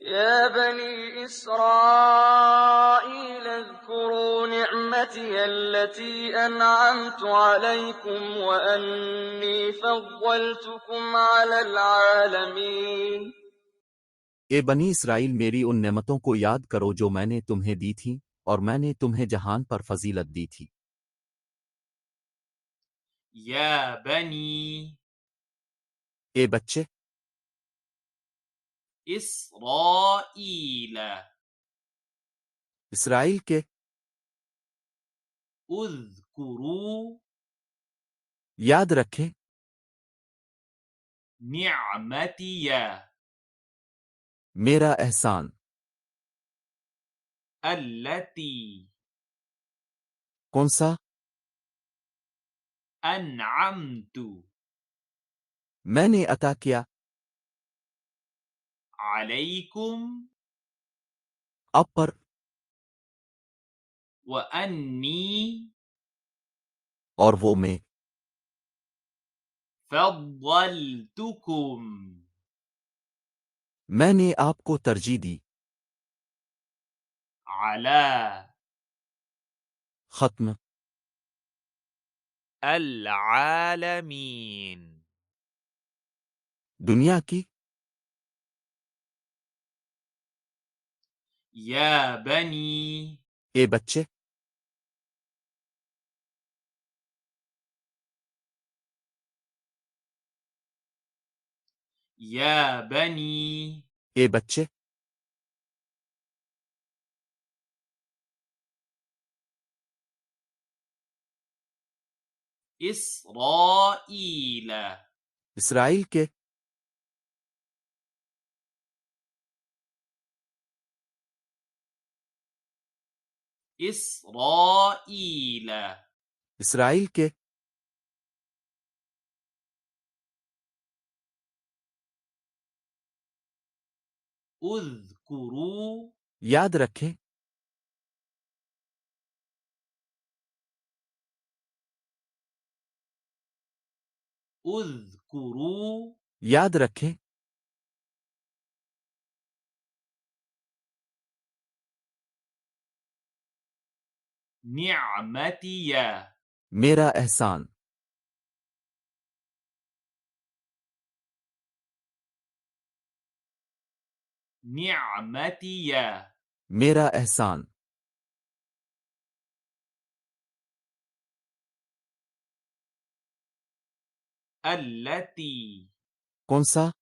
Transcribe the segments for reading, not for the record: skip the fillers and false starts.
يا بني إسرائيل اذكروا نعمتي التي أنعمت عليكم وأني فضلتكم على العالمين ए बनी इसराइल मेरी उन नेमतों को याद करो जो मैंने तुम्हें दी थीं और मैंने तुम्हें जहान पर फजीलत दी थी। يا بني ए बच्चे إسرائيل इसराइल के اذكروا याद रखें نعمتي मेरा एहसान التي कौन सा أنعمت मैंने अता किया عليكم अब पर وأني और वो मैं فضلتكم मैंने आपको तरजीह दी। على खत्म العالمين दुनिया की يا بني ए बच्चे يا بني ए बच्चे إسرائيل इसराइल के إسرائيل इसराइल के اذكروا याद रखें اذكروا याद रखें نعمتي मेरा एहसान نعمتي मेरा एहसान التي कौन सा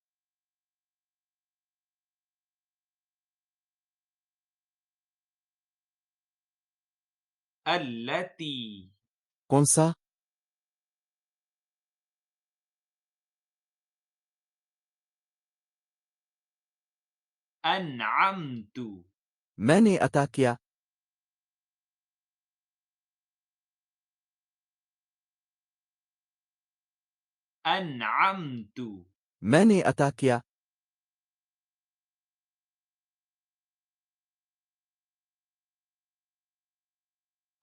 التي कौन सा أنعمت मैंने अता किया أنعمت मैंने अता किया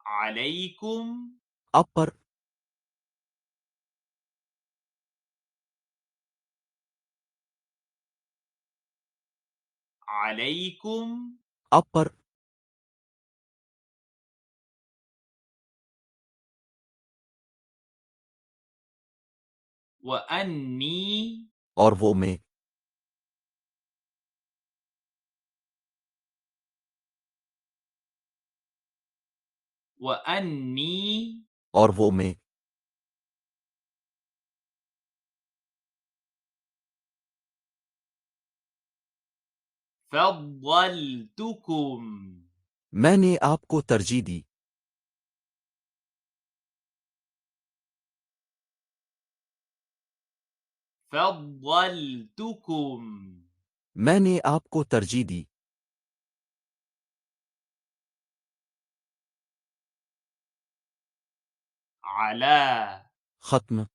عليكم अब पर عليكم अब पर وأني और वो मैं وأني और वो मैं فضلتكم मैंने आपको तरजीह दी فضلتكم मैंने आपको तरजीह दी على खत्म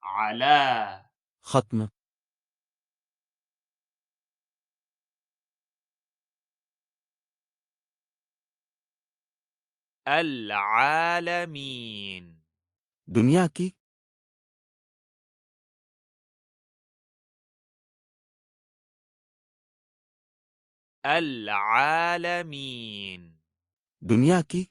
على खत्म العالمين दुनिया की العالمين दुनिया की